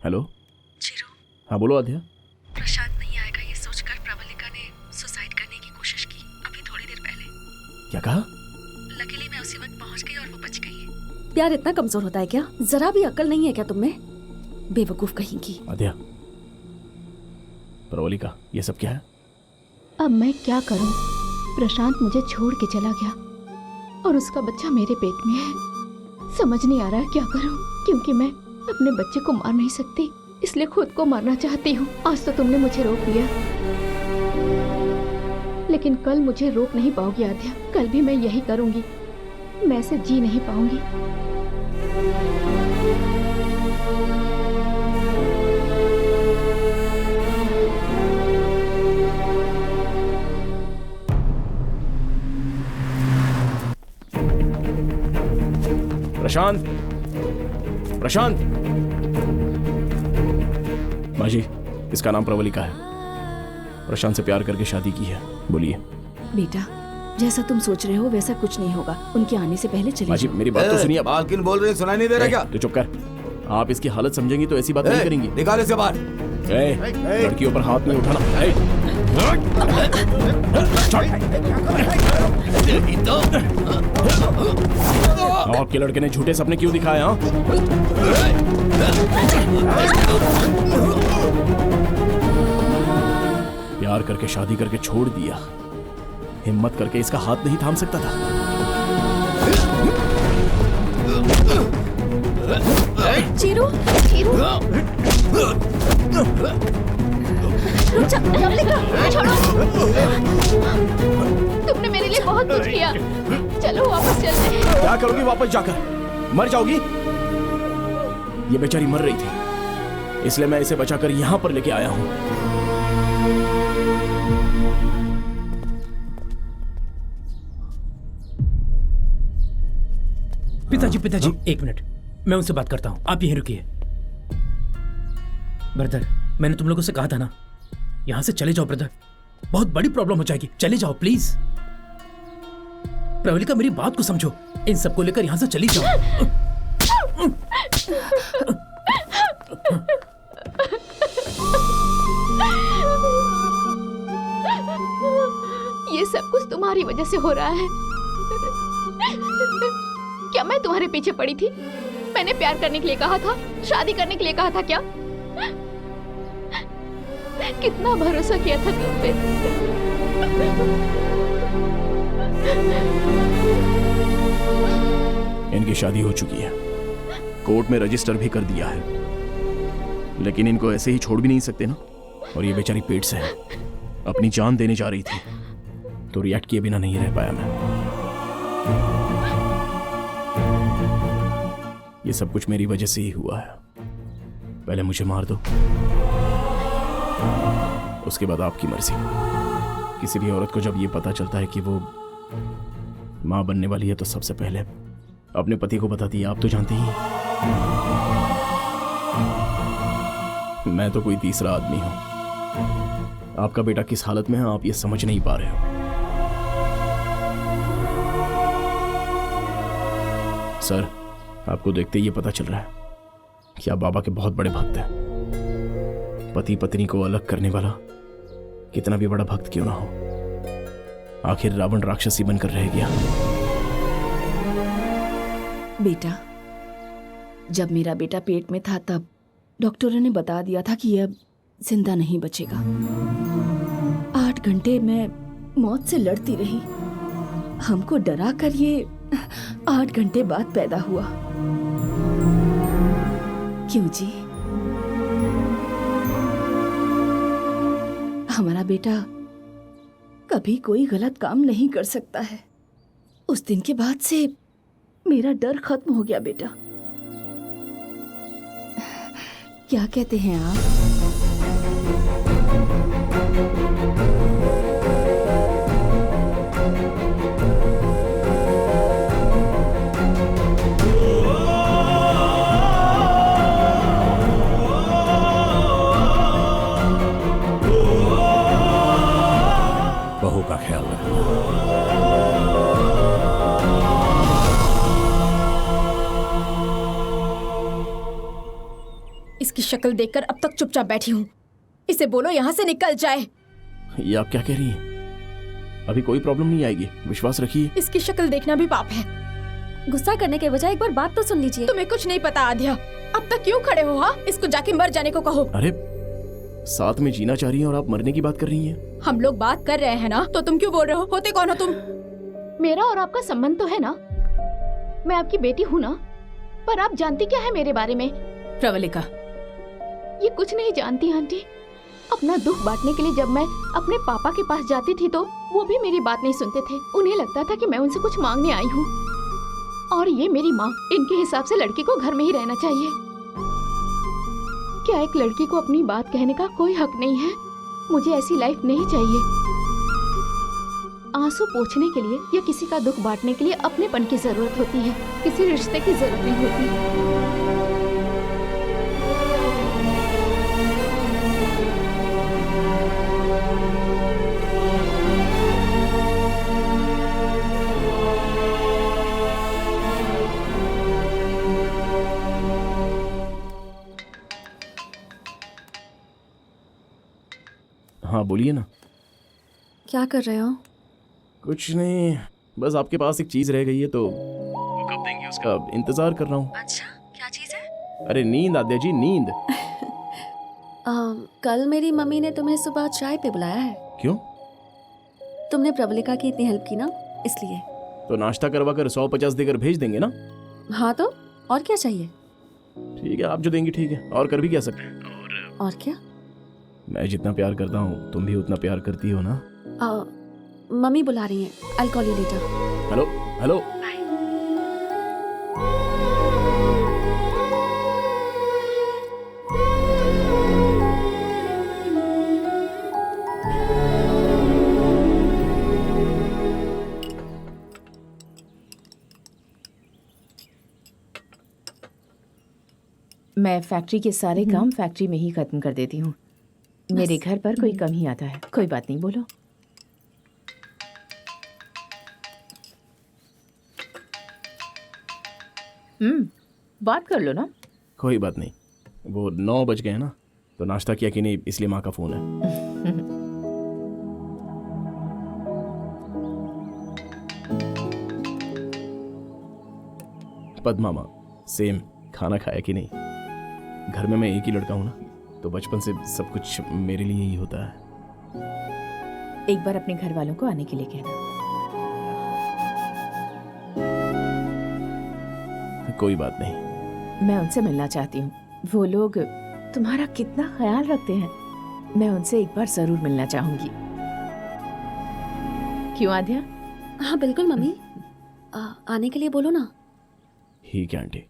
Hello. चिरू, हाँ बोलो आध्या। प्रशांत नहीं आएगा ये सोचकर प्रवलिका ने सुसाइड करने की कोशिश की अभी थोड़ी देर पहले। क्या कहा? लकीली मैं उसी वक्त पहुंच गई और वो बच गई। प्यार इतना कमजोर होता है क्या? जरा भी अक्ल नहीं है क्या तुम में? बेवकूफ कहीं की। आध्या, प्रवलिका, ये सब क्या है? अब मैं क्या करूं? प्रशांत मुझे छोड़ के चला गया और उसका बच्चा मेरे पेट में है। समझ नहीं आ रहा है क्या करूं, क्योंकि मैं अपने बच्चे को मार नहीं सकती, इसलिए खुद को मारना चाहती हूँ। आज तो तुमने मुझे रोक लिया, लेकिन कल मुझे रोक नहीं पाओगी आध्या। कल भी मैं यही करूंगी, मैं ऐसे जी नहीं पाऊंगी। प्रशांत, प्रशांत। माँ जी, इसका नाम प्रवलिका है। प्रशांत से प्यार करके शादी की है। बोलिए। बेटा, जैसा तुम सोच रहे हो वैसा कुछ नहीं होगा। उनके आने से पहले चले माँ जी, जाओ। मेरी बात तो सुनिए। मालकिन बोल रही, सुनाई नहीं दे रहा क्या? तू चुप कर। आप इसकी हालत समझेंगी तो ऐसी बात नहीं करेंगी। निकाल इसे बाहर। लड़कियों पर हाथ नहीं उठाना। आपके लड़के ने झूठे सपने क्यों दिखाए? हाँ, प्यार करके शादी करके छोड़ दिया। हिम्मत करके इसका हाथ नहीं थाम सकता था। चीरू, चीरू, रुक जा, प्रवलिका, छोड़ो। तुमने मेरे लिए बहुत कुछ किया, चलो वापस चलते हैं। क्या करोगी वापस जाकर? मर जाओगी? ये बेचारी मर रही थी, इसलिए मैं इसे बचाकर यहां पर लेके आया हूं। पिताजी, एक मिनट, मैं उनसे बात करता हूं। आप यहीं रुकिए। ब्रदर, मैंने तुम लोगों से कहा था ना, यहां से चले जाओ ब्रदर, बहुत बड़ी प्रॉब्लम हो जाएगी। चले जाओ प्लीज। प्रवलिका, मेरी बात को समझो, इन सबको लेकर यहां से चली जाओ। ये सब कुछ तुम्हारी वजह से हो रहा है। क्या मैं तुम्हारे पीछे पड़ी थी? मैंने प्यार करने के लिए कहा था, शादी करने के लिए कहा था क्या? कितना भरोसा किया था तुम पे। इनकी शादी हो चुकी है, कोर्ट में रजिस्टर भी कर दिया है, लेकिन इनको ऐसे ही छोड़ भी नहीं सकते ना। और ये बेचारी पेट से है, अपनी जान देने जा रही थी, तो रिएक्ट किए बिना नहीं रह पाया मैं। ये सब कुछ मेरी वजह से ही हुआ है। पहले मुझे मार दो, उसके बाद आपकी मर्जी। किसी भी औरत को जब ये पता चलता है कि वो मां बनने वाली है, तो सबसे पहले अपने पति को बताती है। आप तो जानते ही हैं, मैं तो कोई तीसरा आदमी हूं। आपका बेटा किस हालत में है आप ये समझ नहीं पा रहे हो। सर, आपको देखते ही ये पता चल रहा है कि आप बाबा के बहुत बड़े भक्त हैं। पति पत्नी को अलग करने वाला कितना भी बड़ा भक्त क्यों ना हो, आखिर रावण राक्षसी बनकर रह गया। बेटा, जब मेरा बेटा पेट में था तब डॉक्टरों ने बता दिया था कि यह अब जिंदा नहीं बचेगा। 8 घंटे मैं मौत से लड़ती रही। हमको डरा कर ये 8 घंटे बाद पैदा हुआ। क्यों जी? हमारा बेटा कभी कोई गलत काम नहीं कर सकता है। उस दिन के बाद से मेरा डर खत्म हो गया बेटा। क्या कहते हैं आप? बहू का ख्याल रखना। इसकी शक्ल देखकर अब तक चुपचाप बैठी हूँ। इसे बोलो यहाँ से निकल जाए। ये आप क्या कह रही हैं? अभी कोई प्रॉब्लम नहीं आएगी, विश्वास रखिए। इसकी शक्ल देखना भी पाप है। गुस्सा करने के बजाय एक बार बात तो सुन लीजिए। तुम्हें कुछ नहीं पता आध्या, अब तक क्यों खड़े हो? हाँ, इसको जाके मर जाने को कहो। अरे साथ में जीना चाह रही हैं और आप मरने की बात कर रही हैं। हम लोग बात कर रहे हैं ना, तो तुम क्यों बोल रहे हो? होते कौन हो तुम? मेरा और आपका संबंध तो है ना, मैं आपकी बेटी हूँ ना, पर आप जानती क्या है मेरे बारे में? प्रवलिका, ये कुछ नहीं जानती आंटी। अपना दुख बांटने के लिए जब मैं अपने पापा के पास जाती थी तो वो भी मेरी बात नहीं सुनते थे। उन्हें लगता था कि मैं उनसे कुछ मांगने आई हूँ, और ये मेरी माँ, इनके हिसाब से लड़की को घर में ही रहना चाहिए। क्या एक लड़की को अपनी बात कहने का कोई हक नहीं है? मुझे ऐसी लाइफ नहीं चाहिए। आंसू पोंछने के लिए या किसी का दुख बांटने के लिए अपनेपन की जरूरत होती है, किसी रिश्ते की जरूरत नहीं होती। हाँ बोलिए ना। क्या कर रहे हो? कुछ नहीं, बस आपके पास एक चीज रह गई है तो वो कब देंगे उसका इंतजार कर रहा हूँ। अच्छा, क्या चीज है? अरे नींद आद्या जी, नींद। कल मेरी मम्मी ने तुम्हें सुबह चाय पे बुलाया है। क्यों? तुमने प्रवलिका की इतनी हेल्प की ना, इसलिए। तो नाश्ता करवा कर 150 देकर भेज देंगे ना। हाँ तो और क्या चाहिए? ठीक है, आप जो देंगी ठीक है, और कर भी क्या सकते हैं। और क्या? मैं जितना प्यार करता हूँ तुम भी उतना प्यार करती हो ना। मम्मी बुला रही हैं, I'll call you later। Hello hello. मैं फैक्ट्री के सारे काम फैक्ट्री में ही खत्म कर देती हूँ। मेरे घर पर कोई कम ही आता है। कोई बात नहीं, बोलो। बात कर लो ना। कोई बात नहीं, वो 9 बज गए हैं ना, तो नाश्ता किया कि नहीं इसलिए माँ का फोन है। पद्मा माँ, सेम खाना खाया कि नहीं? घर में मैं एक ही लड़का हूँ ना, तो बचपन से सब कुछ मेरे लिए ही होता है। एक बार अपने घर वालों को आने के लिए कहना। कोई बात नहीं। मैं उनसे मिलना चाहती हूँ। वो लोग तुम्हारा कितना ख्याल रखते हैं। मैं उनसे एक बार जरूर मिलना चाहूंगी। क्यों आध्या? हाँ बिल्कुल मम्मी, आने के लिए बोलो ना। ठीक है आंटी।